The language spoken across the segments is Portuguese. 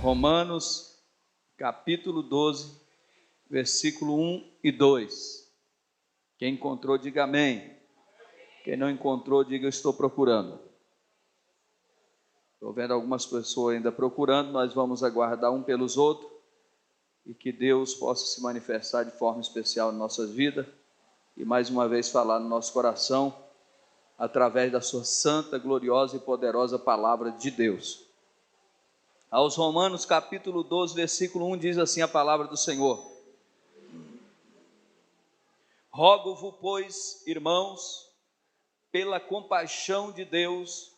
Romanos, capítulo 12, versículo 1 e 2. Quem encontrou, diga amém. Quem não encontrou, diga eu estou procurando. Estou vendo algumas pessoas ainda procurando, nós vamos aguardar um pelos outros e que Deus possa se manifestar de forma especial em nossas vidas e mais uma vez falar no nosso coração através da sua santa, gloriosa e poderosa palavra de Deus. Aos Romanos capítulo 12, versículo 1 diz assim a palavra do Senhor: Rogo-vos, pois, irmãos, pela compaixão de Deus,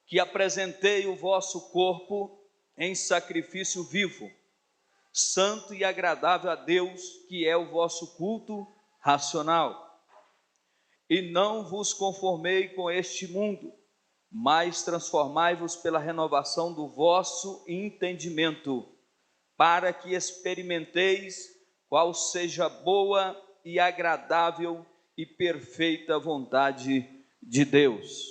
que apresentei o vosso corpo em sacrifício vivo, santo e agradável a Deus, que é o vosso culto racional. E não vos conformei com este mundo, mas transformai-vos pela renovação do vosso entendimento, para que experimenteis qual seja a boa e agradável e perfeita vontade de Deus.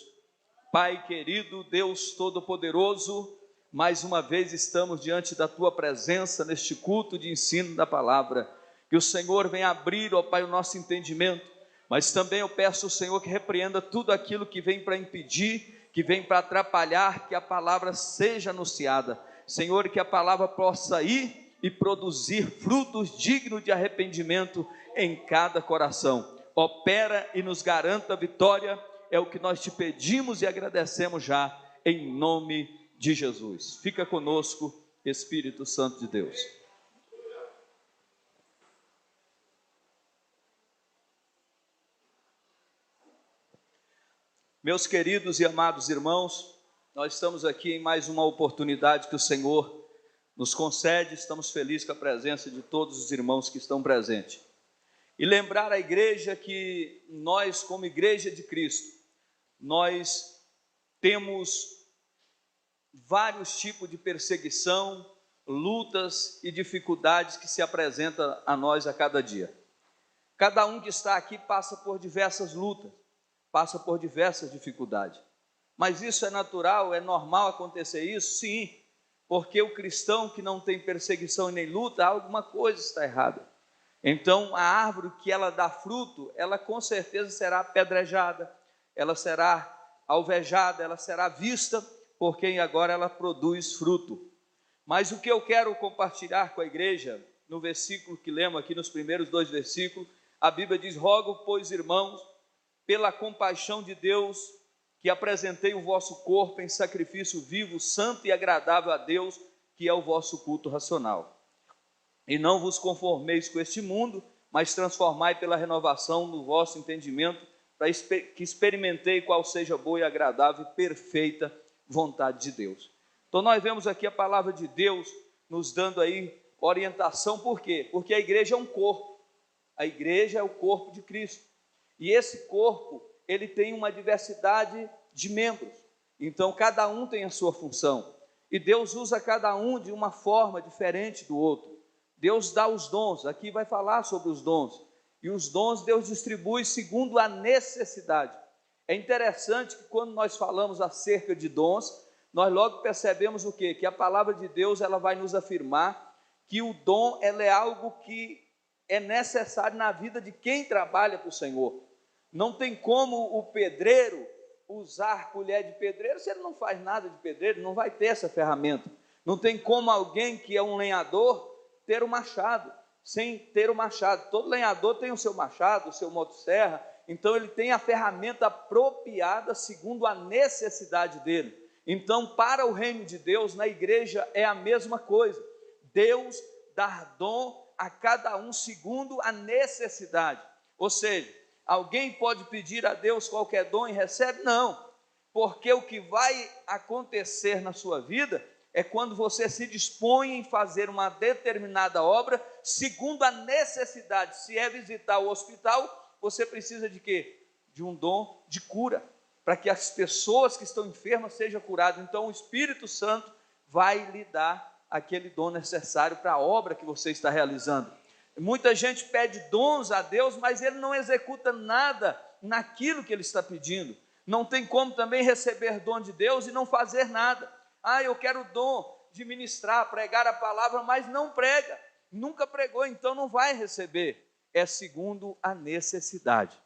Pai querido, Deus Todo-Poderoso, mais uma vez estamos diante da Tua presença neste culto de ensino da palavra. Que o Senhor venha abrir, ó Pai, o nosso entendimento, mas também eu peço ao Senhor que repreenda tudo aquilo que vem para impedir, que vem para atrapalhar, que a palavra seja anunciada. Senhor, que a palavra possa ir e produzir frutos dignos de arrependimento em cada coração. Opera e nos garanta a vitória, é o que nós te pedimos e agradecemos já, em nome de Jesus. Fica conosco, Espírito Santo de Deus. Meus queridos e amados irmãos, nós estamos aqui em mais uma oportunidade que o Senhor nos concede. Estamos felizes com a presença de todos os irmãos que estão presentes. E lembrar à igreja que nós, como igreja de Cristo, nós temos vários tipos de perseguição, lutas e dificuldades que se apresentam a nós a cada dia. Cada um que está aqui passa por diversas lutas, passa por diversas dificuldades. Mas isso é natural, é normal acontecer isso? Sim, porque o cristão que não tem perseguição e nem luta, alguma coisa está errada. Então a árvore que ela dá fruto, ela com certeza será apedrejada, ela será alvejada, ela será vista por quem agora ela produz fruto. Mas o que eu quero compartilhar com a igreja, no versículo que lemos aqui, nos primeiros 2 versículos, a Bíblia diz: Rogo, pois, irmãos, pela compaixão de Deus, que apresentei o vosso corpo em sacrifício vivo, santo e agradável a Deus, que é o vosso culto racional. E não vos conformeis com este mundo, mas transformai pela renovação do vosso entendimento, para que experimentei qual seja a boa e agradável e perfeita vontade de Deus. Então nós vemos aqui a palavra de Deus nos dando aí orientação. Por quê? Porque a igreja é um corpo, a igreja é o corpo de Cristo, e esse corpo, ele tem uma diversidade de membros, então cada um tem a sua função, e Deus usa cada um de uma forma diferente do outro. Deus dá os dons, aqui vai falar sobre os dons, e os dons Deus distribui segundo a necessidade. É interessante que quando nós falamos acerca de dons, nós logo percebemos o quê? Que a palavra de Deus ela vai nos afirmar que o dom ela é algo que é necessário na vida de quem trabalha para o Senhor. Não tem como o pedreiro usar colher de pedreiro se ele não faz nada de pedreiro, não vai ter essa ferramenta. Não tem como alguém que é um lenhador ter o machado, sem ter o machado. Todo lenhador tem o seu machado, o seu motosserra, então ele tem a ferramenta apropriada segundo a necessidade dele. Então, para o reino de Deus, na igreja é a mesma coisa. Deus dá dom a cada um segundo a necessidade. Ou seja, alguém pode pedir a Deus qualquer dom e recebe? Não, porque o que vai acontecer na sua vida é quando você se dispõe em fazer uma determinada obra segundo a necessidade. Se é visitar o hospital, você precisa de quê? De um dom de cura, para que as pessoas que estão enfermas sejam curadas. Então o Espírito Santo vai lhe dar aquele dom necessário para a obra que você está realizando. Muita gente pede dons a Deus, mas ele não executa nada naquilo que ele está pedindo. Não tem como também receber dom de Deus e não fazer nada. Eu quero o dom de ministrar, pregar a palavra, mas não prega, nunca pregou, então não vai receber. É segundo a necessidade.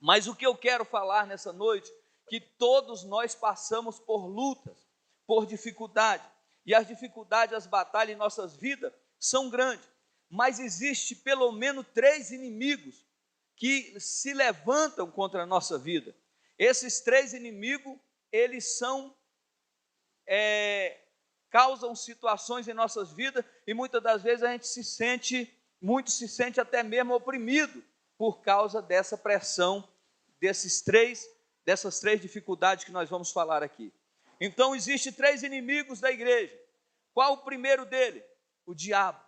Mas o que eu quero falar nessa noite, que todos nós passamos por lutas, por dificuldade, e as dificuldades, as batalhas em nossas vidas são grandes, mas existe pelo menos 3 inimigos que se levantam contra a nossa vida. Esses 3 inimigos, eles causam situações em nossas vidas, e muitas das vezes a gente se sente até mesmo oprimido, por causa dessa pressão, dessas três dificuldades que nós vamos falar aqui. Então, existem 3 inimigos da igreja. Qual o primeiro dele? O diabo.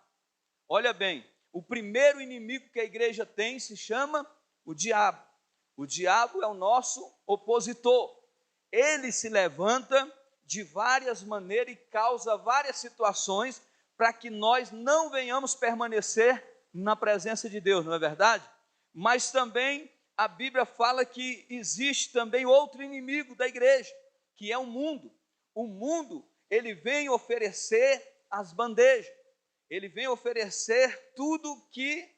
Olha bem, o primeiro inimigo que a igreja tem se chama o diabo. O diabo é o nosso opositor. Ele se levanta de várias maneiras e causa várias situações para que nós não venhamos permanecer na presença de Deus, não é verdade? Mas também a Bíblia fala que existe também outro inimigo da igreja, que é o mundo. O mundo, ele vem oferecer as bandejas, ele vem oferecer tudo que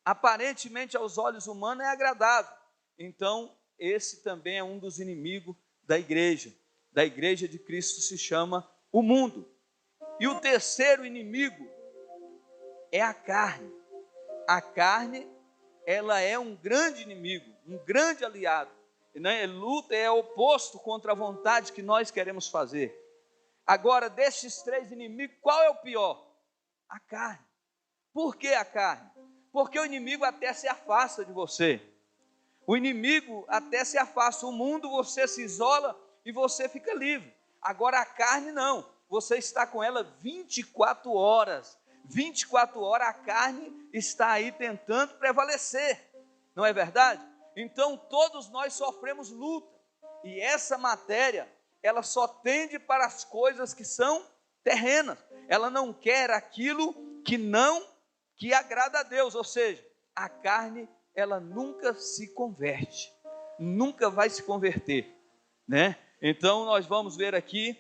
aparentemente aos olhos humanos é agradável. Então, esse também é um dos inimigos da igreja de Cristo, se chama o mundo. E o terceiro inimigo é a carne. A carne, ela é um grande inimigo, um grande aliado. Luta, é oposto contra a vontade que nós queremos fazer. Agora, destes 3 inimigos, qual é o pior? A carne. Por que a carne? Porque o inimigo até se afasta de você. O inimigo até se afasta. O mundo, você se isola e você fica livre. Agora a carne não. Você está com ela 24 horas. 24 horas a carne está aí tentando prevalecer. Não é verdade? Então todos nós sofremos luta. E essa matéria, ela só tende para as coisas que são terrenas. Ela não quer aquilo que agrada a Deus. Ou seja, a carne, ela nunca se converte. Nunca vai se converter, né? Então nós vamos ver aqui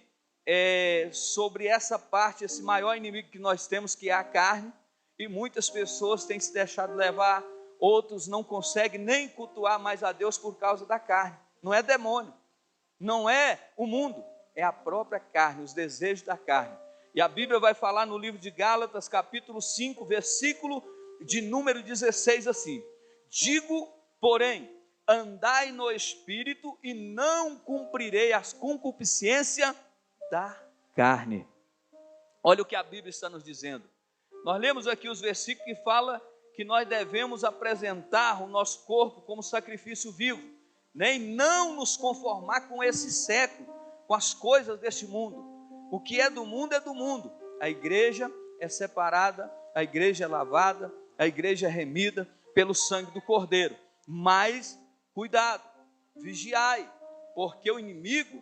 sobre essa parte, esse maior inimigo que nós temos, que é a carne. E muitas pessoas têm se deixado levar, outros não conseguem nem cultuar mais a Deus por causa da carne. Não é demônio, não é o mundo, é a própria carne, os desejos da carne. E a Bíblia vai falar no livro de Gálatas, capítulo 5, versículo de número 16, assim: digo, porém, andai no Espírito e não cumprirei as concupiscências da carne. Olha o que a Bíblia está nos dizendo. Nós lemos aqui os versículos que fala que nós devemos apresentar o nosso corpo como sacrifício vivo, né? E não nos conformar com esse século, com as coisas deste mundo. O que é do mundo é do mundo. A igreja é separada, a igreja é lavada, a igreja é remida pelo sangue do Cordeiro. Mas cuidado, vigiai, porque o inimigo,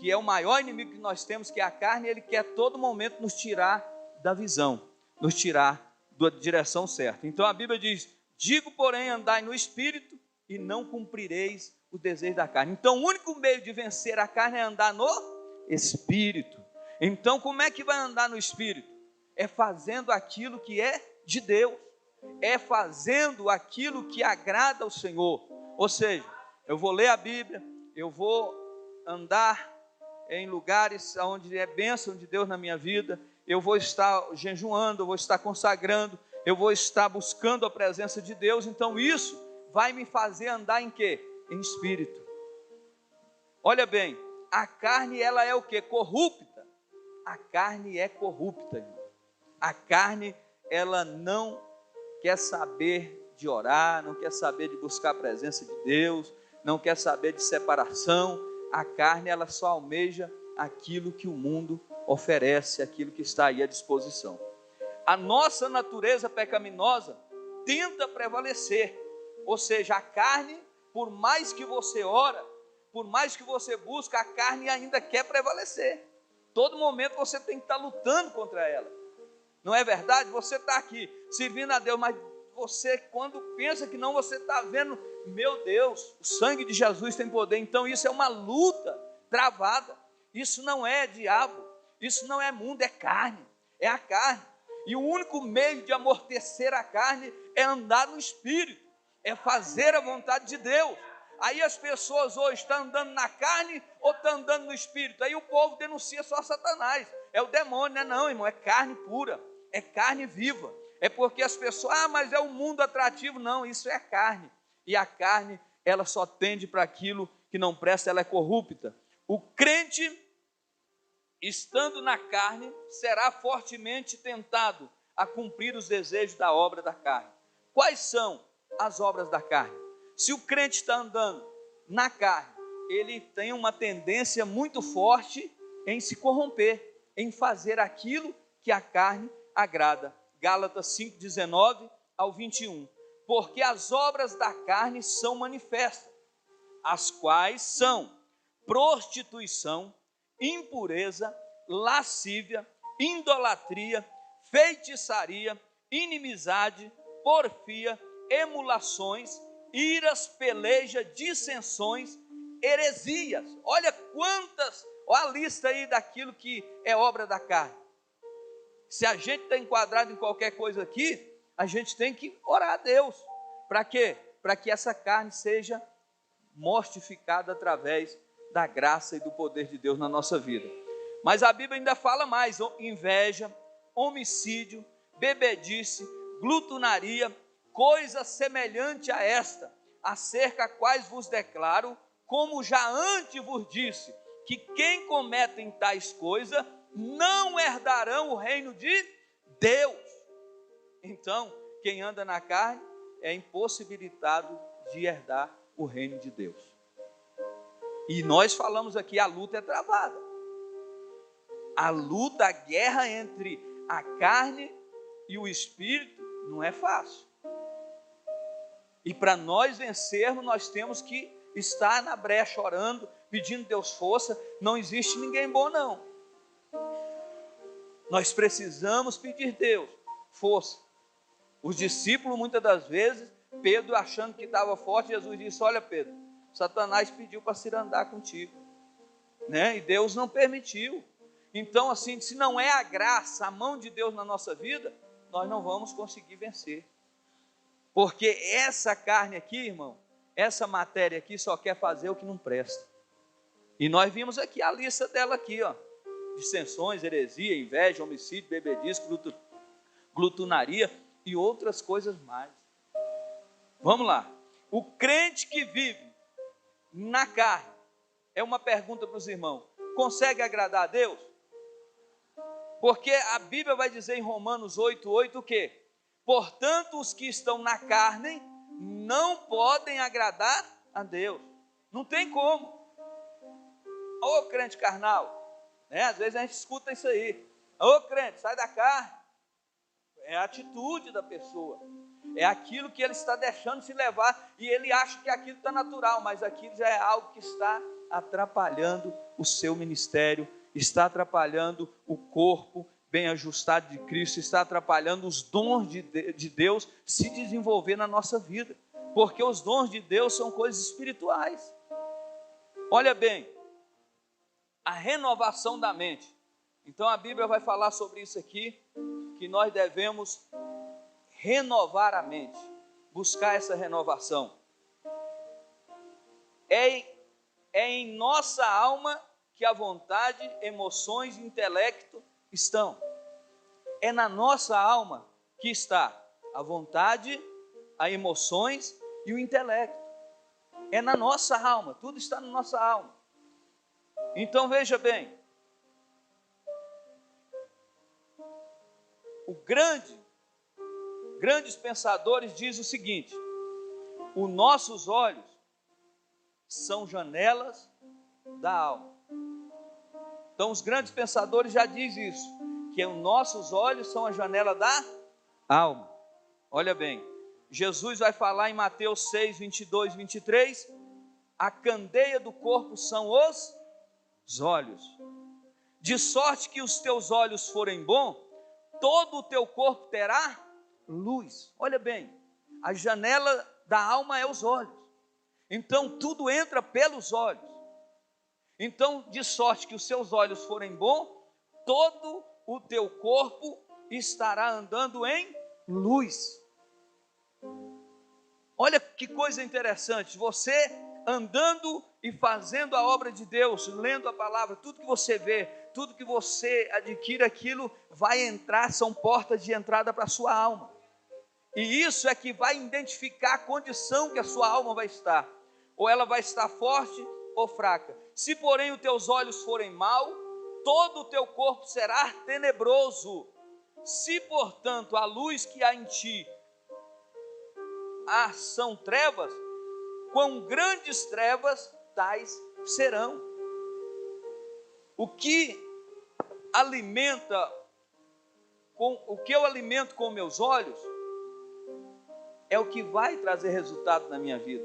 que é o maior inimigo que nós temos, que é a carne, ele quer a todo momento nos tirar da visão, nos tirar da direção certa. Então a Bíblia diz: digo, porém, andai no Espírito e não cumprireis o desejo da carne. Então o único meio de vencer a carne é andar no Espírito. Então como é que vai andar no Espírito? É fazendo aquilo que é de Deus, é fazendo aquilo que agrada ao Senhor. Ou seja, eu vou ler a Bíblia, eu vou andar em lugares onde é bênção de Deus na minha vida, eu vou estar jejuando, eu vou estar consagrando, eu vou estar buscando a presença de Deus. Então isso vai me fazer andar em quê? Em espírito. Olha bem, a carne, ela é o quê? Corrupta. A carne é corrupta, irmão. A carne, ela não quer saber de orar, não quer saber de buscar a presença de Deus, não quer saber de separação. A carne, ela só almeja aquilo que o mundo oferece, aquilo que está aí à disposição. A nossa natureza pecaminosa tenta prevalecer, ou seja, a carne, por mais que você ora, por mais que você busca, a carne ainda quer prevalecer. Todo momento você tem que estar lutando contra ela. Não é verdade? Você está aqui servindo a Deus, mas você, quando pensa que não, você está vendo, meu Deus, o sangue de Jesus tem poder. Então isso é uma luta travada. isso não é diabo, isso não é mundo, é carne, é a carne. E o único meio de amortecer a carne é andar no Espírito, é fazer a vontade de Deus. Aí as pessoas hoje estão andando na carne ou estão andando no Espírito? Aí o povo denuncia só Satanás, é o demônio, né? Não, irmão, é carne pura, é carne viva. É porque as pessoas, mas é um mundo atrativo. Não, isso é carne. E a carne, ela só tende para aquilo que não presta, ela é corrupta. O crente, estando na carne, será fortemente tentado a cumprir os desejos da obra da carne. Quais são as obras da carne? Se o crente está andando na carne, ele tem uma tendência muito forte em se corromper, em fazer aquilo que a carne agrada. Gálatas 5:19 ao 21. Porque as obras da carne são manifestas, as quais são prostituição, impureza, lascívia, idolatria, feitiçaria, inimizade, porfia, emulações, iras, peleja, dissensões, heresias. Olha quantas, olha a lista aí daquilo que é obra da carne. Se a gente está enquadrado em qualquer coisa aqui, a gente tem que orar a Deus. Para quê? Para que essa carne seja mortificada através da graça e do poder de Deus na nossa vida. Mas a Bíblia ainda fala mais: inveja, homicídio, bebedice, glutonaria, coisa semelhante a esta, acerca quais vos declaro, como já antes vos disse, que quem cometem tais coisas não herdarão o reino de Deus. Então, quem anda na carne é impossibilitado de herdar o reino de Deus. E nós falamos aqui, a luta é travada. A luta, a guerra entre a carne e o espírito não é fácil. E para nós vencermos, nós temos que estar na brecha orando, pedindo Deus força. Não existe ninguém bom, não. Nós precisamos pedir Deus força. Os discípulos, muitas das vezes, Pedro achando que estava forte, Jesus disse: olha, Pedro, Satanás pediu para se andar contigo, né? E Deus não permitiu. Então, assim, se não é a graça, a mão de Deus na nossa vida, nós não vamos conseguir vencer. Porque essa carne aqui, irmão, essa matéria aqui só quer fazer o que não presta. E nós vimos aqui a lista dela aqui, ó: dissensões, heresia, inveja, homicídio, bebedice, glutonaria e outras coisas mais. Vamos lá. O crente que vive na carne, é uma pergunta para os irmãos: consegue agradar a Deus? Porque a Bíblia vai dizer em Romanos 8:8 o quê? Portanto, os que estão na carne não podem agradar a Deus. Não tem como. Ô crente carnal, né? Às vezes a gente escuta isso aí: ô crente, sai da carne. É a atitude da pessoa, é aquilo que ele está deixando se levar, e ele acha que aquilo está natural, mas aquilo já é algo que está atrapalhando o seu ministério, está atrapalhando o corpo bem ajustado de Cristo, está atrapalhando os dons de Deus se desenvolver na nossa vida, porque os dons de Deus são coisas espirituais. Olha bem, a renovação da mente. Então a Bíblia vai falar sobre isso aqui, que nós devemos renovar a mente, buscar essa renovação. É em nossa alma que a vontade, emoções e intelecto estão. É na nossa alma que está a vontade, as emoções e o intelecto. É na nossa alma, tudo está na nossa alma. Então veja bem, grandes pensadores dizem o seguinte: os nossos olhos são janelas da alma. Então os grandes pensadores já dizem isso, que os nossos olhos são a janela da alma. Olha bem, Jesus vai falar em Mateus 6, 22, 23, a candeia do corpo são os olhos. De sorte que os teus olhos forem bons, todo o teu corpo terá luz. Olha bem, a janela da alma é os olhos. Então tudo entra pelos olhos. Então, de sorte que os seus olhos forem bons, todo o teu corpo estará andando em luz. Olha que coisa interessante, você andando e fazendo a obra de Deus, lendo a palavra, tudo que você vê, tudo que você adquire, aquilo vai entrar, são portas de entrada para a sua alma. E isso é que vai identificar a condição que a sua alma vai estar. Ou ela vai estar forte ou fraca. Se porém os teus olhos forem mau, todo o teu corpo será tenebroso. Se portanto a luz que há em ti são trevas, quão grandes trevas tais serão. O que eu alimento com meus olhos é o que vai trazer resultado na minha vida.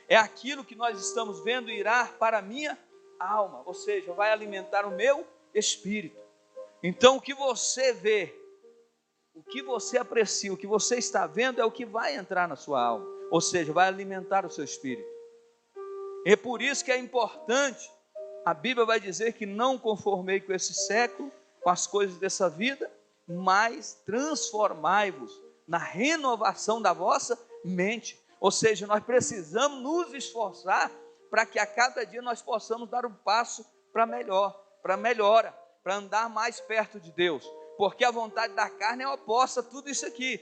É aquilo que nós estamos vendo irá para a minha alma, ou seja, vai alimentar o meu espírito. Então o que você vê, o que você aprecia, o que você está vendo é o que vai entrar na sua alma, ou seja, vai alimentar o seu espírito. É por isso que é importante, a Bíblia vai dizer que não conformei com esse século, com as coisas dessa vida, mas transformai-vos na renovação da vossa mente. Ou seja, nós precisamos nos esforçar para que a cada dia nós possamos dar um passo para melhora, para andar mais perto de Deus. Porque a vontade da carne é oposta a tudo isso aqui.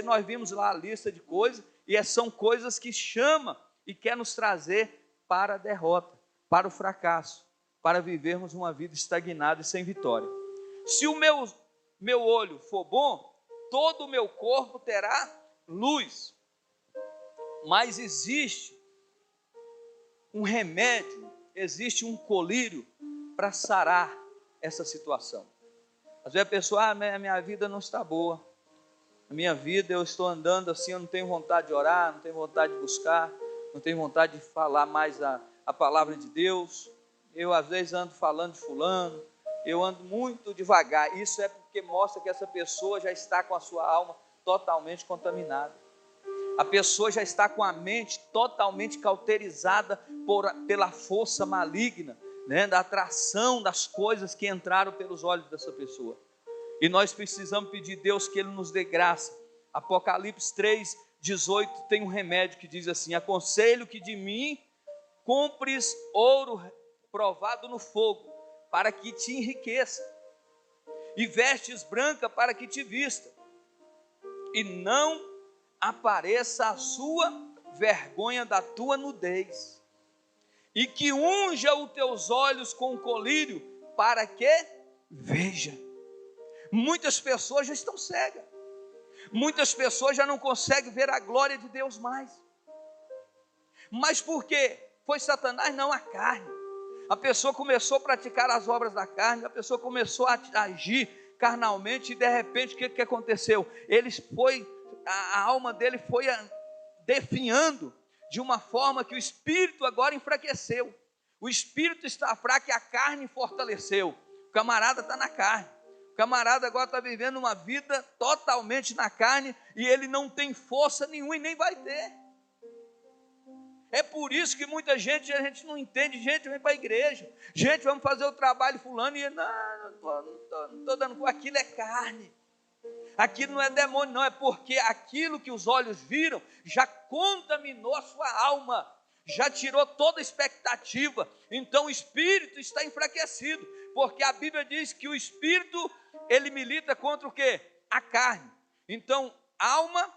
Nós vimos lá a lista de coisas, e são coisas que chamam e quer nos trazer para a derrota, para o fracasso, para vivermos uma vida estagnada e sem vitória. Se o meu olho for bom, todo o meu corpo terá luz. Mas existe um remédio, existe um colírio para sarar essa situação. Às vezes a pessoa, a minha vida não está boa. A minha vida, eu estou andando assim, eu não tenho vontade de orar, não tenho vontade de buscar, não tenho vontade de falar mais a palavra de Deus. Eu às vezes ando falando de fulano, eu ando muito devagar. Isso é porque mostra que essa pessoa já está com a sua alma totalmente contaminada. A pessoa já está com a mente totalmente cauterizada pela força maligna, né, da atração das coisas que entraram pelos olhos dessa pessoa. E nós precisamos pedir a Deus que Ele nos dê graça. Apocalipse 3:18 tem um remédio que diz assim: aconselho que de mim compres ouro provado no fogo, para que te enriqueça, e vestes branca para que te vista, e não apareça a sua vergonha da tua nudez, e que unja os teus olhos com colírio, para que veja. Muitas pessoas já estão cegas, muitas pessoas já não conseguem ver a glória de Deus mais. Mas por quê? Foi Satanás? Não, a carne. A pessoa começou a praticar as obras da carne, a pessoa começou a agir carnalmente, e de repente o que aconteceu? A alma dele foi definhando de uma forma que o espírito agora enfraqueceu. O espírito está fraco e a carne fortaleceu. O camarada está na carne. O camarada agora está vivendo uma vida totalmente na carne, e ele não tem força nenhuma e nem vai ter. É por isso que muita gente, a gente não entende. Gente, vem para a igreja, gente, vamos fazer o trabalho fulano, e não estou dando conta. Aquilo é carne, aquilo não é demônio, não. É porque aquilo que os olhos viram já contaminou a sua alma, já tirou toda a expectativa. Então o espírito está enfraquecido, porque a Bíblia diz que o espírito, ele milita contra o quê? A carne. Então alma,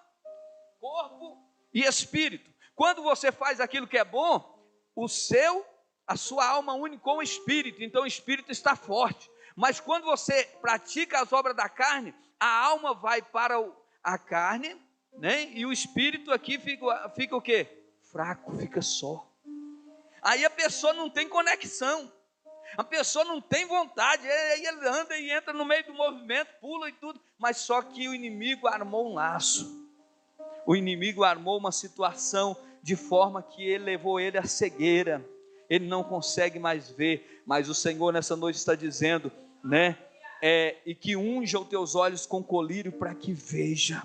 corpo e espírito. Quando você faz aquilo que é bom, a sua alma une com o espírito, então o espírito está forte. Mas quando você pratica as obras da carne, a alma vai para a carne, né? E o espírito aqui fica o quê? Fraco, fica só. Aí a pessoa não tem conexão, a pessoa não tem vontade, aí ele anda e entra no meio do movimento, pula e tudo, mas só que o inimigo armou um laço. O inimigo armou uma situação de forma que ele levou ele à cegueira. Ele não consegue mais ver. Mas o Senhor nessa noite está dizendo, né? E que unja os teus olhos com colírio para que veja.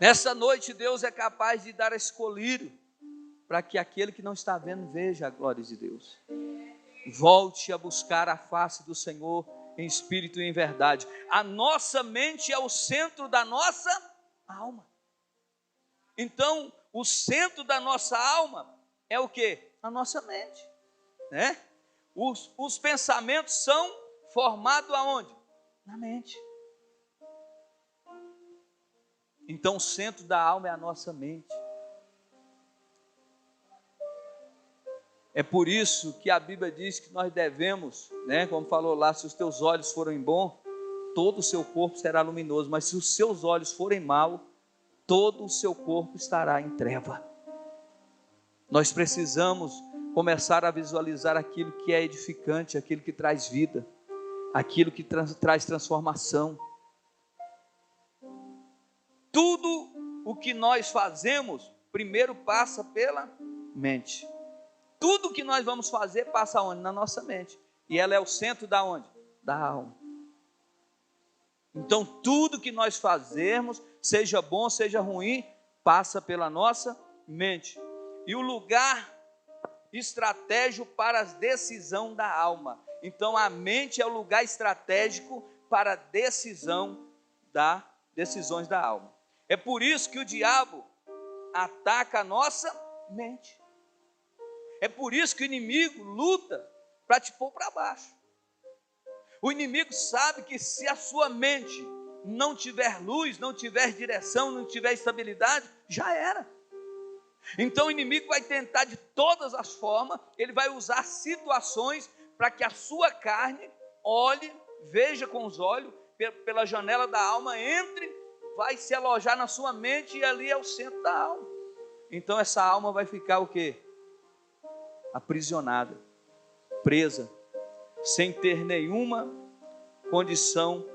Nessa noite Deus é capaz de dar esse colírio para que aquele que não está vendo veja a glória de Deus. Volte a buscar a face do Senhor em espírito e em verdade. A nossa mente é o centro da nossa alma. Então, o centro da nossa alma é o quê? A nossa mente, né? Os pensamentos são formados aonde? Na mente. Então, o centro da alma é a nossa mente. É por isso que a Bíblia diz que nós devemos, né, como falou lá, se os teus olhos forem bons, todo o seu corpo será luminoso, mas se os seus olhos forem maus, todo o seu corpo estará em treva. Nós precisamos começar a visualizar aquilo que é edificante, aquilo que traz vida, aquilo que traz transformação. Tudo o que nós fazemos, primeiro passa pela mente. Tudo que nós vamos fazer passa onde? Na nossa mente. E ela é o centro da onde? Da alma. Então tudo que nós fazermos, seja bom, seja ruim, passa pela nossa mente. E o lugar estratégico para a decisão da alma. Então a mente é o lugar estratégico para a decisões da alma. É por isso que o diabo ataca a nossa mente. É por isso que o inimigo luta para te pôr para baixo. O inimigo sabe que se a sua mente não tiver luz, não tiver direção, não tiver estabilidade, já era. Então o inimigo vai tentar de todas as formas, ele vai usar situações para que a sua carne olhe, veja com os olhos, pela janela da alma, entre, vai se alojar na sua mente e ali é o centro da alma. Então essa alma vai ficar o quê? Aprisionada, presa, sem ter nenhuma condição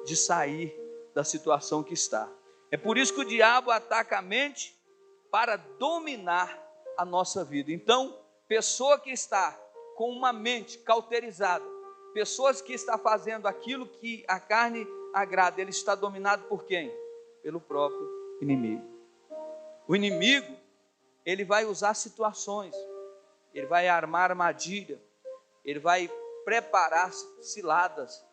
de sair da situação que está. É por isso que o diabo ataca a mente para dominar a nossa vida. Então, pessoa que está com uma mente cauterizada, pessoas que está fazendo aquilo que a carne agrada, ele está dominado por quem? Pelo próprio inimigo. O inimigo, ele vai usar situações, ele vai armar armadilha, ele vai preparar ciladas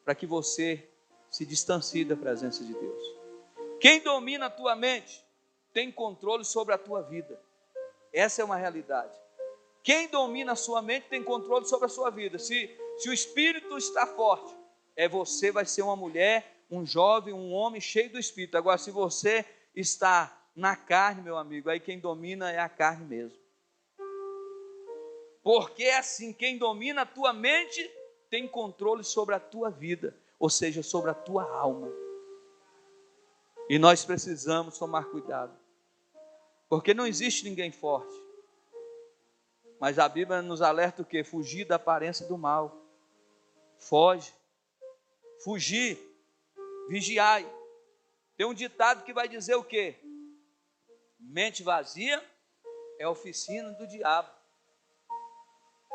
para que você se distancie da presença de Deus. Quem domina a tua mente tem controle sobre a tua vida. Essa é uma realidade. Quem domina a sua mente tem controle sobre a sua vida. Se o espírito está forte, você vai ser uma mulher, um jovem, um homem cheio do espírito. Agora, se você está na carne, meu amigo, aí quem domina é a carne mesmo. Porque é assim, quem domina a tua mente tem controle sobre a tua vida, ou seja, sobre a tua alma. E nós precisamos tomar cuidado, porque não existe ninguém forte. Mas a Bíblia nos alerta o quê? Fugir da aparência do mal. Foge. Fugir. Vigiai. Tem um ditado que vai dizer o quê? Mente vazia é a oficina do diabo.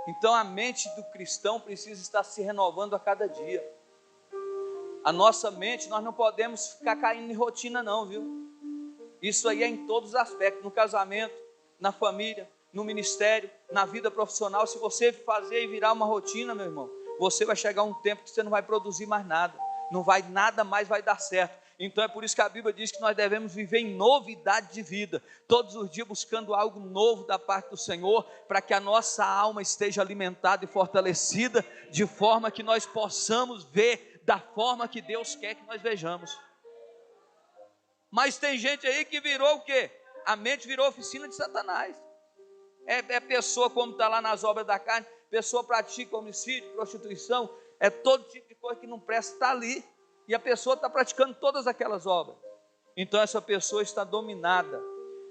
Então a mente do cristão precisa estar se renovando a cada dia. A nossa mente, nós não podemos ficar caindo em rotina não, viu? Isso aí é em todos os aspectos, no casamento, na família, no ministério, na vida profissional. Se você fazer e virar uma rotina, meu irmão, você vai chegar um tempo que você não vai produzir mais nada. Nada mais vai dar certo. Então é por isso que a Bíblia diz que nós devemos viver em novidade de vida, todos os dias buscando algo novo da parte do Senhor, para que a nossa alma esteja alimentada e fortalecida, de forma que nós possamos ver da forma que Deus quer que nós vejamos. Mas tem gente aí que virou o quê? A mente virou oficina de Satanás. É pessoa como está lá nas obras da carne, pessoa pratica homicídio, prostituição, é todo tipo de coisa que não presta, está ali. E a pessoa está praticando todas aquelas obras. Então essa pessoa está dominada.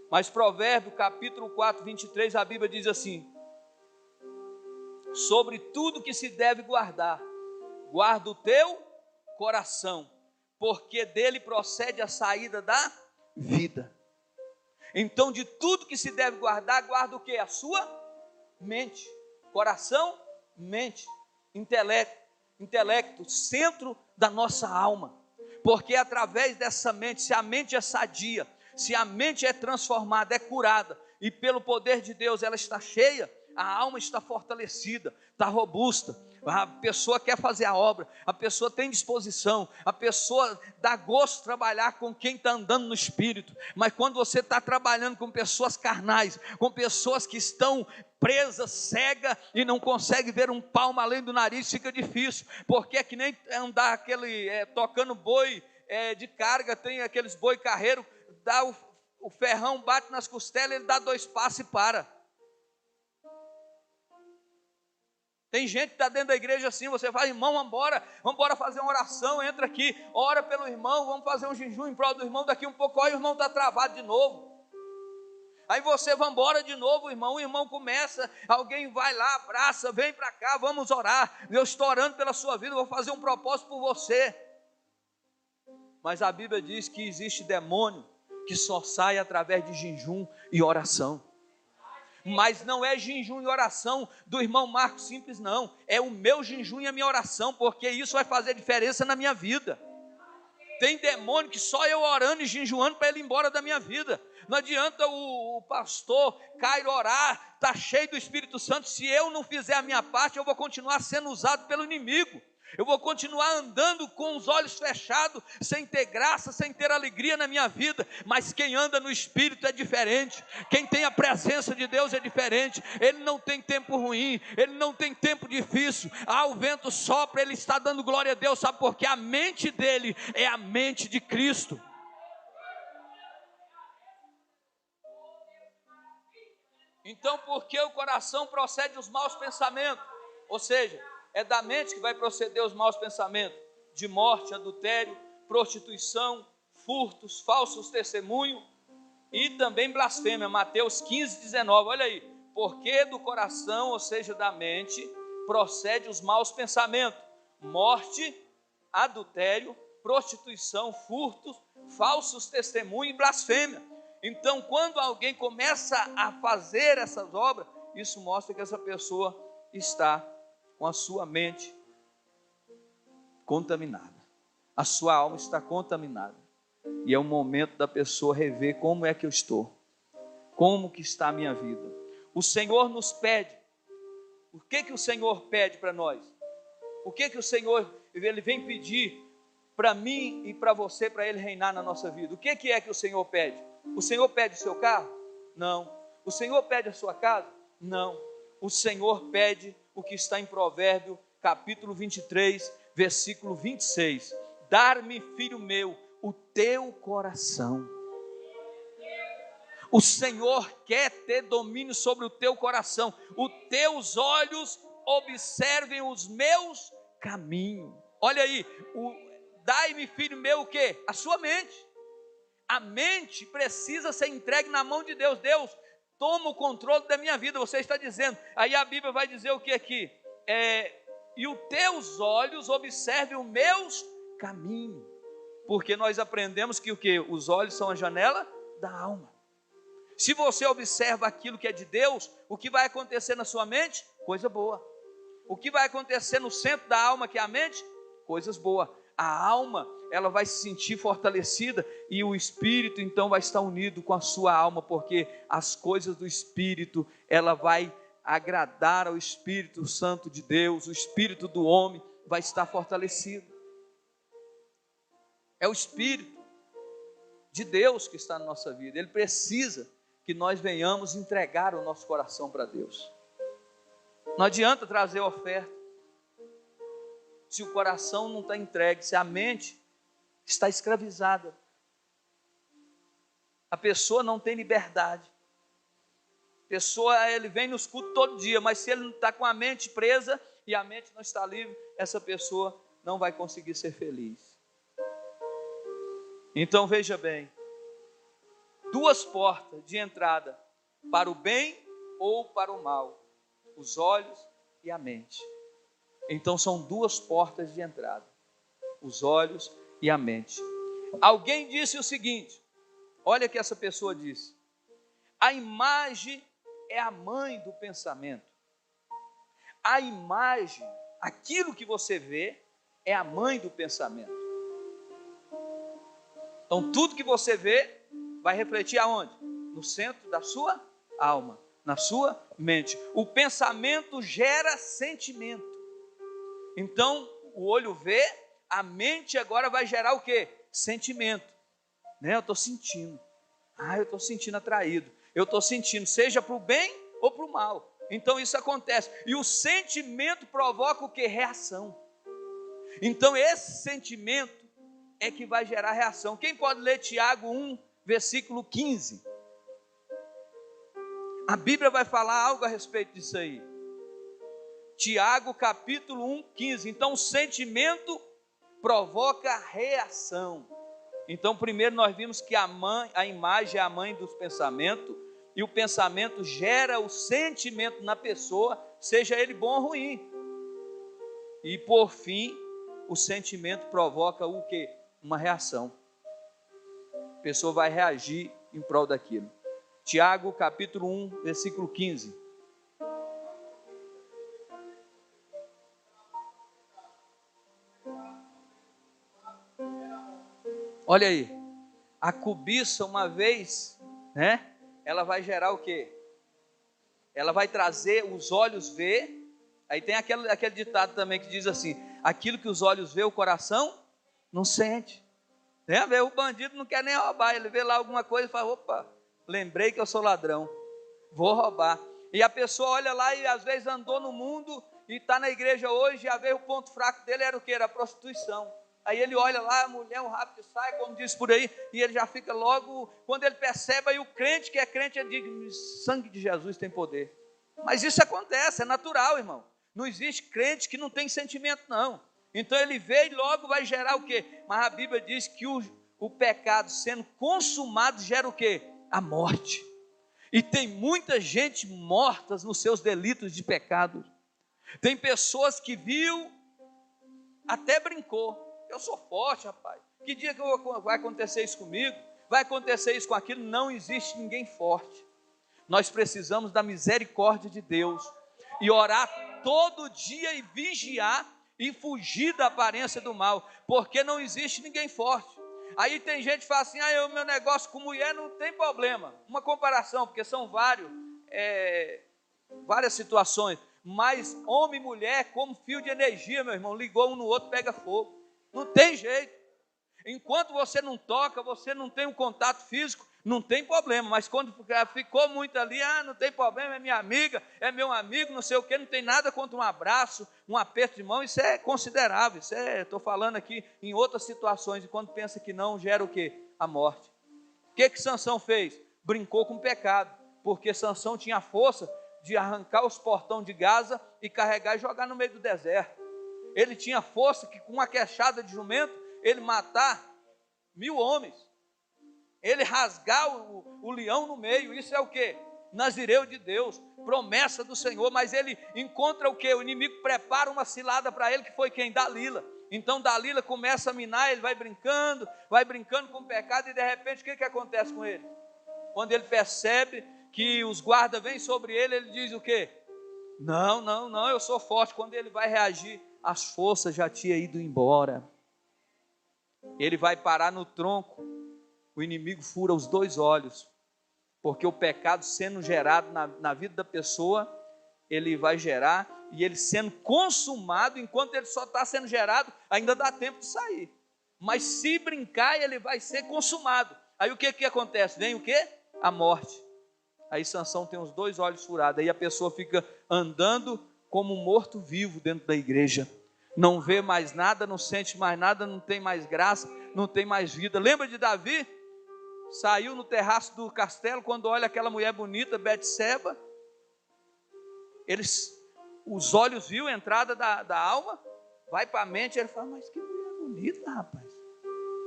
Mas Provérbio capítulo 4, 23, a Bíblia diz assim: sobre tudo que se deve guardar, guarda o teu coração, porque dele procede a saída da vida. Então de tudo que se deve guardar, guarda o quê? A sua mente. Coração, mente, intelecto, centro da nossa alma. porque através dessa mente, se a mente é sadia, se a mente é transformada, é curada, e pelo poder de Deus ela está cheia, a alma está fortalecida, está robusta, a pessoa quer fazer a obra, a pessoa tem disposição, a pessoa dá gosto de trabalhar com quem está andando no Espírito. Mas quando você está trabalhando com pessoas carnais, com pessoas que estão presas, cega e não consegue ver um palmo além do nariz, fica difícil, porque é que nem andar tocando boi de carga, tem aqueles boi carreiro, dá o ferrão, bate nas costelas, ele dá 2 passos e para. Tem gente que está dentro da igreja assim, você fala, irmão, vamos embora fazer uma oração, entra aqui, ora pelo irmão, vamos fazer um jejum em prol do irmão, daqui um pouco, olha, o irmão está travado de novo. Aí você vai embora de novo, o irmão começa, alguém vai lá, abraça, vem para cá, vamos orar, eu estou orando pela sua vida, vou fazer um propósito por você. Mas a Bíblia diz que existe demônio que só sai através de jejum e oração. Mas não é jejum e oração do irmão Marcos Simples, não. É o meu jejum e a minha oração, porque isso vai fazer diferença na minha vida. Tem demônio que só eu orando e jejuando para ele ir embora da minha vida. Não adianta o pastor Cairo orar, está cheio do Espírito Santo. Se eu não fizer a minha parte, eu vou continuar sendo usado pelo inimigo. Eu vou continuar andando com os olhos fechados, sem ter graça, sem ter alegria na minha vida. Mas quem anda no Espírito é diferente. Quem tem a presença de Deus é diferente. Ele não tem tempo ruim, ele não tem tempo difícil. O vento sopra, ele está dando glória a Deus. Sabe por quê? A mente dele é a mente de Cristo. Então, por que o coração procede os maus pensamentos? Ou seja, é da mente que vai proceder os maus pensamentos, de morte, adultério, prostituição, furtos, falsos testemunhos e também blasfêmia. Mateus 15, 19, olha aí. Porque do coração, ou seja, da mente, procede os maus pensamentos, morte, adultério, prostituição, furtos, falsos testemunhos e blasfêmia. Então, quando alguém começa a fazer essas obras, isso mostra que essa pessoa está com a sua mente contaminada, a sua alma está contaminada, e é o momento da pessoa rever como é que eu estou, como que está a minha vida. O Senhor nos pede, o que o Senhor pede para nós? O que o Senhor, Ele vem pedir para mim e para você, para Ele reinar na nossa vida? O que é que o Senhor pede? O Senhor pede o seu carro? Não. O Senhor pede a sua casa? Não. O Senhor pede o que está em Provérbios, capítulo 23, versículo 26. Dar-me, filho meu, o teu coração. O Senhor quer ter domínio sobre o teu coração. Os teus olhos observem os meus caminhos. Olha aí, dai-me, filho meu, o quê? A sua mente. A mente precisa ser entregue na mão de Deus. Deus, toma o controle da minha vida, você está dizendo. Aí a Bíblia vai dizer o que aqui? E os teus olhos observem os meus caminhos. Porque nós aprendemos que o que? Os olhos são a janela da alma. Se você observa aquilo que é de Deus, o que vai acontecer na sua mente? Coisa boa. O que vai acontecer no centro da alma, que é a mente? Coisas boas. A alma, ela vai se sentir fortalecida e o espírito então vai estar unido com a sua alma, porque as coisas do espírito, ela vai agradar ao Espírito Santo de Deus, o espírito do homem vai estar fortalecido. É o Espírito de Deus que está na nossa vida, ele precisa que nós venhamos entregar o nosso coração para Deus. Não adianta trazer oferta se o coração não está entregue, se a mente está escravizada. A pessoa não tem liberdade. A pessoa, ele vem nos cultos todo dia, mas se ele não está com a mente presa e a mente não está livre, essa pessoa não vai conseguir ser feliz. Então veja bem, 2 portas de entrada para o bem ou para o mal, os olhos e a mente. Então são 2 portas de entrada, os olhos e a mente. Alguém disse o seguinte, olha o que essa pessoa disse: a imagem é a mãe do pensamento. A imagem, aquilo que você vê, é a mãe do pensamento. Então tudo que você vê vai refletir aonde? No centro da sua alma, na sua mente. O pensamento gera sentimento. Então o olho vê, a mente agora vai gerar o quê? Sentimento. Né? Eu estou sentindo. Eu estou sentindo atraído. Eu estou sentindo, seja para o bem ou para o mal. Então isso acontece. E o sentimento provoca o quê? Reação. Então esse sentimento é que vai gerar reação. Quem pode ler Tiago 1, versículo 15? A Bíblia vai falar algo a respeito disso aí. Tiago capítulo 1, 15. Então o sentimento provoca reação. Então primeiro nós vimos que a imagem é a mãe dos pensamentos, e o pensamento gera o sentimento na pessoa, seja ele bom ou ruim. E por fim, o sentimento provoca o quê? Uma reação. A pessoa vai reagir em prol daquilo. Tiago capítulo 1, versículo 15. Olha aí, a cobiça uma vez, né? Ela vai gerar o quê? Ela vai trazer os olhos ver. Aí tem aquele ditado também que diz assim: aquilo que os olhos vê, o coração não sente. O bandido não quer nem roubar, ele vê lá alguma coisa e fala: opa, lembrei que eu sou ladrão, vou roubar. E a pessoa olha lá e às vezes andou no mundo e está na igreja hoje, e às vezes o ponto fraco dele era o quê? Era a prostituição. Aí ele olha lá, a mulher, um rápido sai, como diz por aí, e ele já fica logo, quando ele percebe, aí o crente que é crente, ele diz: sangue de Jesus tem poder. Mas isso acontece, é natural, irmão. Não existe crente que não tem sentimento, não. Então ele vê e logo vai gerar o quê? Mas a Bíblia diz que o pecado sendo consumado gera o quê? A morte. E tem muita gente morta nos seus delitos de pecado. Tem pessoas que viu, até brincou: eu sou forte, rapaz. Que dia que vai acontecer isso comigo? Vai acontecer isso com aquilo? Não existe ninguém forte. Nós precisamos da misericórdia de Deus e orar todo dia e vigiar e fugir da aparência do mal, porque não existe ninguém forte. Aí tem gente que fala assim: o meu negócio com mulher não tem problema. Uma comparação, porque são várias situações, mas homem e mulher é como fio de energia, meu irmão, ligou um no outro, pega fogo. Não tem jeito. Enquanto você não toca, você não tem um contato físico, não tem problema. Mas quando ficou muito ali, não tem problema, é minha amiga, é meu amigo, não sei o que, não tem nada contra um abraço, um aperto de mão. Isso é considerável. Estou falando aqui em outras situações. E quando pensa que não, gera o quê? A morte. O que Sansão fez? Brincou com o pecado, porque Sansão tinha a força de arrancar os portões de Gaza e carregar e jogar no meio do deserto. Ele tinha força que com uma queixada de jumento, ele matar 1000 homens. Ele rasgar o leão no meio. Isso é o quê? Nazireu de Deus, promessa do Senhor. Mas ele encontra o quê? O inimigo prepara uma cilada para ele, que foi quem? Dalila. Então Dalila começa a minar, ele vai brincando com o pecado, e de repente o que acontece com ele? Quando ele percebe que os guardas vêm sobre ele, ele diz o quê? Não, eu sou forte. Quando ele vai reagir, as forças já tinham ido embora. Ele vai parar no tronco. O inimigo fura os 2 olhos, porque o pecado sendo gerado na vida da pessoa, ele vai gerar, e ele sendo consumado, enquanto ele só está sendo gerado, ainda dá tempo de sair. Mas se brincar, ele vai ser consumado. Aí o que acontece? Vem o quê? A morte. Aí Sansão tem os 2 olhos furados, aí a pessoa fica andando como um morto-vivo dentro da igreja. Não vê mais nada, não sente mais nada, não tem mais graça, não tem mais vida. Lembra de Davi? Saiu no terraço do castelo, quando olha aquela mulher bonita, Betseba, os olhos viu a entrada da alma, vai para a mente, ele fala: mas que mulher bonita, rapaz.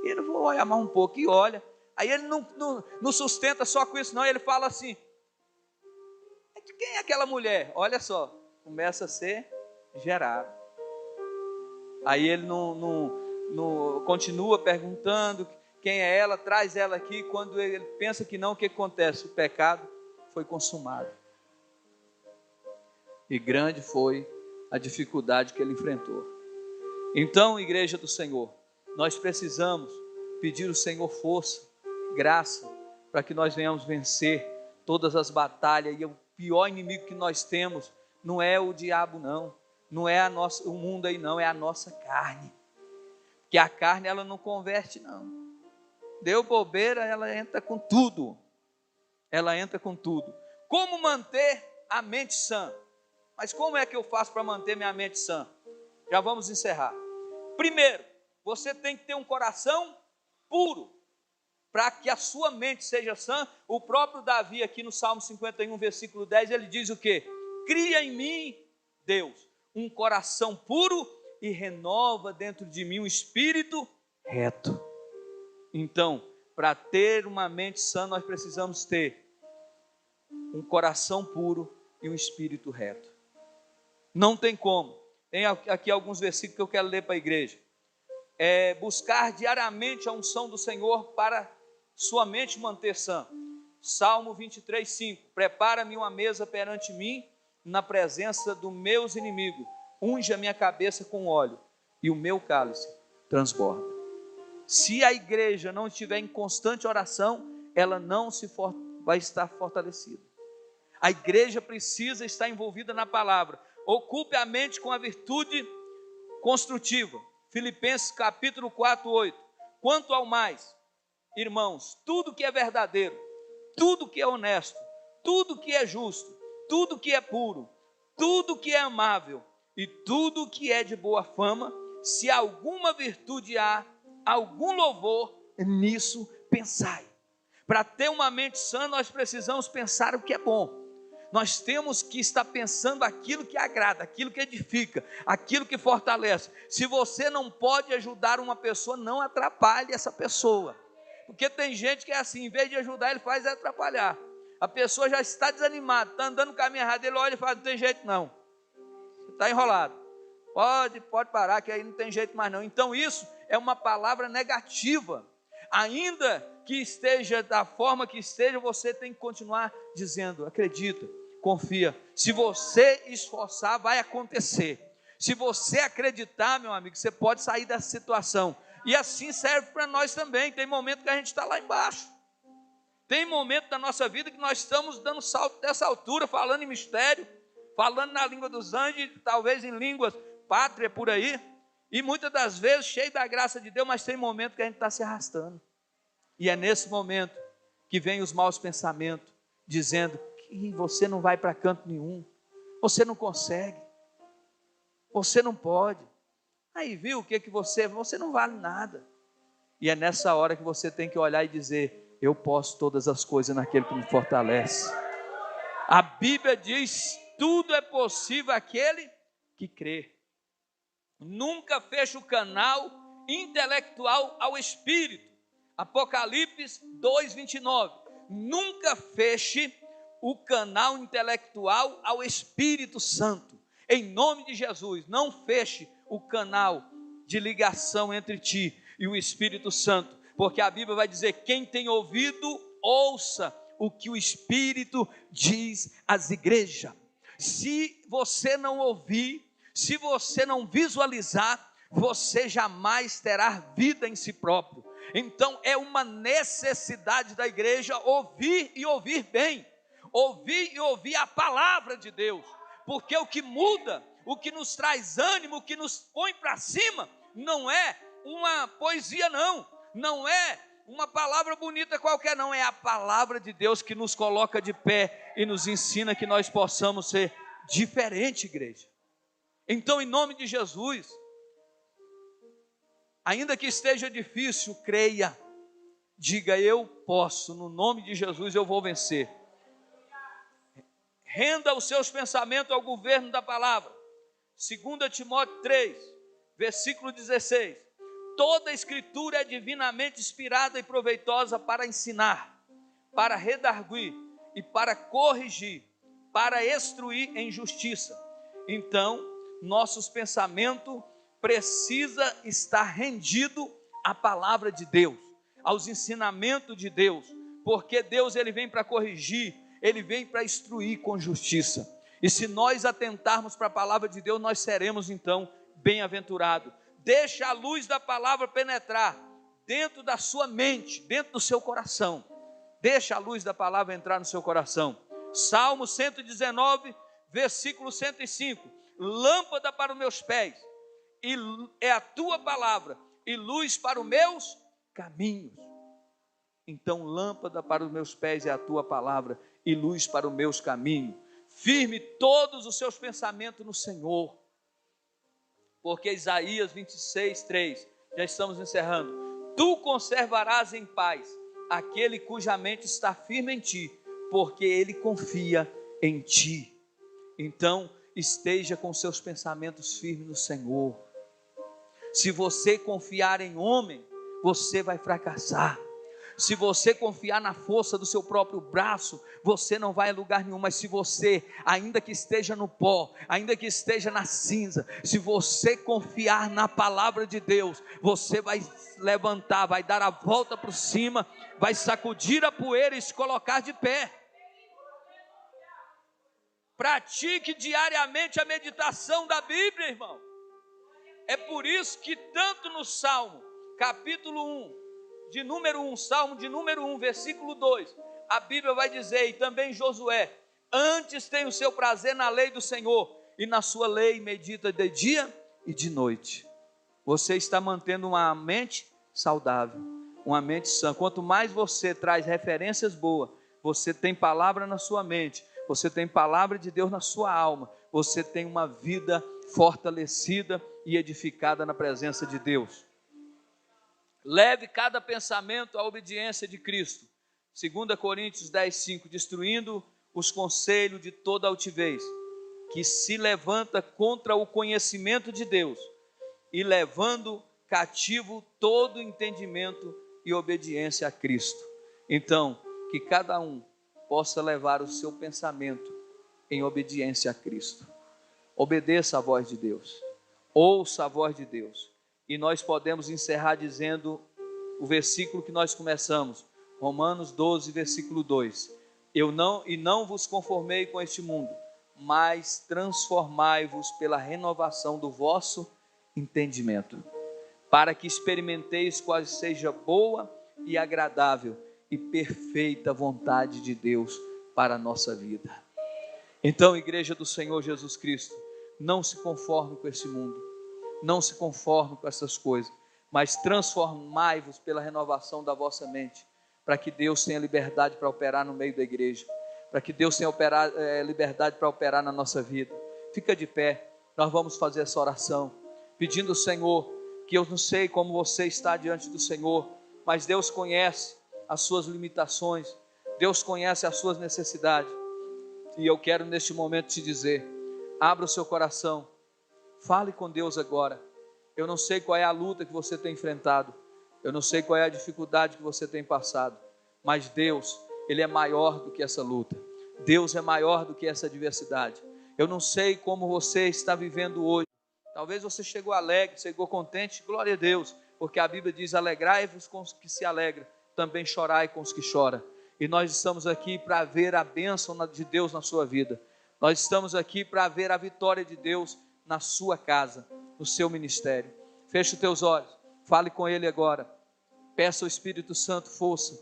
Ele vai olhar mais um pouco e olha. Aí ele não sustenta só com isso, não. Ele fala assim: quem é aquela mulher? Olha só, começa a ser gerado. Aí ele não continua perguntando quem é ela, traz ela aqui. Quando ele pensa que não, o que acontece? O pecado foi consumado. E grande foi a dificuldade que ele enfrentou. Então, igreja do Senhor, nós precisamos pedir ao Senhor força, graça, para que nós venhamos vencer todas as batalhas. E o pior inimigo que nós temos não é o diabo, não é o mundo aí, não, é a nossa carne. Porque a carne, ela não converte, não. Deu bobeira, ela entra com tudo. Ela entra com tudo. Como manter a mente sã? Mas como é que eu faço para manter minha mente sã? Já vamos encerrar. Primeiro, você tem que ter um coração puro, para que a sua mente seja sã. O próprio Davi aqui no Salmo 51, versículo 10, ele diz o quê? Cria em mim, Deus, um coração puro e renova dentro de mim um espírito reto. Então, para ter uma mente sã, nós precisamos ter um coração puro e um espírito reto. Não tem como. Tem aqui alguns versículos que eu quero ler para a igreja. Buscar diariamente a unção do Senhor para sua mente manter sã. Salmo 23, 5. Prepara-me uma mesa perante mim, na presença dos meus inimigos. Unge a minha cabeça com óleo, e o meu cálice transborda. Se a igreja não estiver em constante oração, ela não vai estar fortalecida. A igreja precisa estar envolvida na palavra. Ocupe a mente com a virtude construtiva. Filipenses capítulo 4, 8. Quanto ao mais, irmãos, tudo que é verdadeiro, tudo que é honesto, tudo que é justo, tudo que é puro, tudo que é amável e tudo que é de boa fama, se alguma virtude há, algum louvor, nisso pensai. Para ter uma mente sã, nós precisamos pensar o que é bom. Nós temos que estar pensando aquilo que agrada, aquilo que edifica, aquilo que fortalece. Se você não pode ajudar uma pessoa, não atrapalhe essa pessoa. Porque tem gente que é assim, em vez de ajudar, ele faz atrapalhar. A pessoa já está desanimada, está andando no caminho errado, ele olha e fala, não tem jeito não. Você está enrolado. Pode parar, que aí não tem jeito mais não. Então isso é uma palavra negativa. Ainda que esteja da forma que esteja, você tem que continuar dizendo, acredita, confia. Se você esforçar, vai acontecer. Se você acreditar, meu amigo, você pode sair dessa situação. E assim serve para nós também. Tem momento que a gente está lá embaixo. Tem momento da nossa vida que nós estamos dando salto dessa altura, falando em mistério, falando na língua dos anjos, talvez em línguas pátria por aí, e muitas das vezes cheio da graça de Deus, mas tem momento que a gente está se arrastando. E é nesse momento que vem os maus pensamentos, dizendo que você não vai para canto nenhum, você não consegue, você não pode. Aí viu o que você não vale nada. E é nessa hora que você tem que olhar e dizer, eu posso todas as coisas naquele que me fortalece. A Bíblia diz, tudo é possível àquele que crê. Nunca feche o canal intelectual ao Espírito. Apocalipse 2:29. Nunca feche o canal intelectual ao Espírito Santo. Em nome de Jesus, não feche o canal de ligação entre ti e o Espírito Santo, porque a Bíblia vai dizer, quem tem ouvido, ouça o que o Espírito diz às igrejas. Se você não ouvir, se você não visualizar, você jamais terá vida em si próprio. Então é uma necessidade da igreja ouvir e ouvir bem, ouvir e ouvir a palavra de Deus, porque o que muda, o que nos traz ânimo, o que nos põe para cima, não é uma poesia não é uma palavra bonita qualquer não, é a palavra de Deus que nos coloca de pé e nos ensina que nós possamos ser diferente, igreja. Então, em nome de Jesus, ainda que esteja difícil, creia, diga, eu posso, no nome de Jesus eu vou vencer. Renda os seus pensamentos ao governo da palavra. 2 Timóteo 3, versículo 16. Toda a escritura é divinamente inspirada e proveitosa para ensinar, para redarguir e para corrigir, para instruir em justiça. Então, nossos pensamentos precisa estar rendido à palavra de Deus, aos ensinamentos de Deus, porque Deus ele vem para corrigir, ele vem para instruir com justiça. E se nós atentarmos para a palavra de Deus, nós seremos então bem-aventurados. Deixa a luz da palavra penetrar, dentro da sua mente, dentro do seu coração. Deixa a luz da palavra entrar no seu coração. Salmo 119, versículo 105. Lâmpada para os meus pés, e é a tua palavra, e luz para os meus caminhos. Então, lâmpada para os meus pés é a tua palavra, e luz para os meus caminhos. Firme todos os seus pensamentos no Senhor. Porque Isaías 26, 3, já estamos encerrando. Tu conservarás em paz aquele cuja mente está firme em ti, porque ele confia em ti. Então, esteja com seus pensamentos firmes no Senhor. Se você confiar em homem, você vai fracassar. Se você confiar na força do seu próprio braço, você não vai a lugar nenhum. Mas se você, ainda que esteja no pó, ainda que esteja na cinza, se você confiar na palavra de Deus, você vai levantar, vai dar a volta por cima, vai sacudir a poeira e se colocar de pé. Pratique diariamente a meditação da Bíblia, irmão. É por isso que tanto no Salmo, capítulo 1, de número 1, Salmo de número 1, versículo 2, a Bíblia vai dizer, e também Josué, antes tem o seu prazer na lei do Senhor, e na sua lei medita de dia e de noite. Você está mantendo uma mente saudável, uma mente sã. Quanto mais você traz referências boas, você tem palavra na sua mente, você tem palavra de Deus na sua alma, você tem uma vida fortalecida e edificada na presença de Deus. Leve cada pensamento à obediência de Cristo. 2 Coríntios 10, 5, destruindo os conselhos de toda altivez, que se levanta contra o conhecimento de Deus, e levando cativo todo entendimento e obediência a Cristo. Então, que cada um possa levar o seu pensamento em obediência a Cristo. Obedeça a voz de Deus, ouça a voz de Deus. E nós podemos encerrar dizendo o versículo que nós começamos, Romanos 12, versículo 2. Não vos conformei com este mundo, mas transformai-vos pela renovação do vosso entendimento, para que experimenteis qual seja boa e agradável e perfeita vontade de Deus para a nossa vida. Então, igreja do Senhor Jesus Cristo, não se conforme com esse mundo, não se conforme com essas coisas, mas transformai-vos pela renovação da vossa mente, para que Deus tenha liberdade para operar no meio da igreja, para que Deus tenha liberdade para operar na nossa vida. Fica de pé, nós vamos fazer essa oração, pedindo ao Senhor, que eu não sei como você está diante do Senhor, mas Deus conhece as suas limitações, Deus conhece as suas necessidades, e eu quero neste momento te dizer, abra o seu coração, fale com Deus agora. Eu não sei qual é a luta que você tem enfrentado, eu não sei qual é a dificuldade que você tem passado, mas Deus, Ele é maior do que essa luta, Deus é maior do que essa adversidade. Eu não sei como você está vivendo hoje, talvez você chegou alegre, chegou contente, glória a Deus, porque a Bíblia diz, alegrai-vos com os que se alegram, também chorai com os que choram. E nós estamos aqui para ver a bênção de Deus na sua vida, nós estamos aqui para ver a vitória de Deus na sua casa, no seu ministério. Feche os teus olhos, fale com Ele agora, peça ao Espírito Santo força,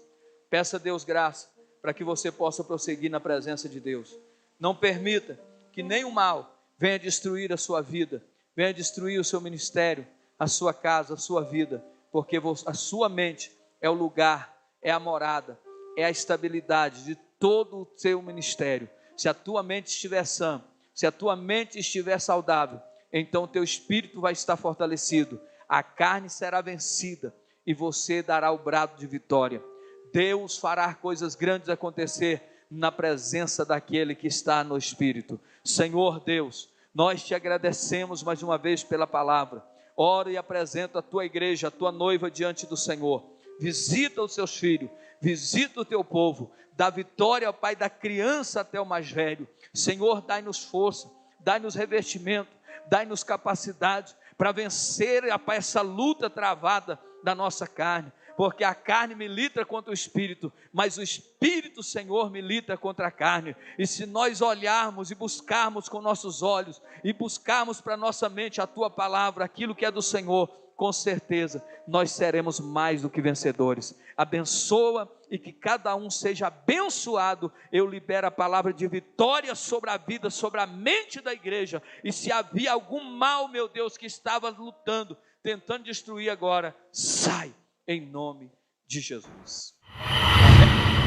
peça a Deus graça, para que você possa prosseguir na presença de Deus. Não permita que nenhum mal venha destruir a sua vida, venha destruir o seu ministério, a sua casa, a sua vida, porque a sua mente é o lugar, é a morada, é a estabilidade de todo o seu ministério. Se a tua mente estiver sã, se a tua mente estiver saudável, então o teu espírito vai estar fortalecido, a carne será vencida e você dará o brado de vitória. Deus fará coisas grandes acontecer na presença daquele que está no Espírito. Senhor Deus, nós te agradecemos mais uma vez pela palavra. Oro e apresento a tua igreja, a tua noiva diante do Senhor. Visita os seus filhos, visita o teu povo, dá vitória ao Pai, da criança até o mais velho. Senhor, dai-nos força, dai-nos revestimento, dai-nos capacidade para vencer, Pai, essa luta travada da nossa carne, porque a carne milita contra o Espírito, mas o Espírito, Senhor, milita contra a carne. E se nós olharmos e buscarmos com nossos olhos, e buscarmos para nossa mente a Tua palavra, aquilo que é do Senhor, com certeza nós seremos mais do que vencedores. Abençoa e que cada um seja abençoado. Eu libero a palavra de vitória sobre a vida, sobre a mente da igreja. E se havia algum mal, meu Deus, que estava lutando, tentando destruir agora, sai em nome de Jesus. Amém.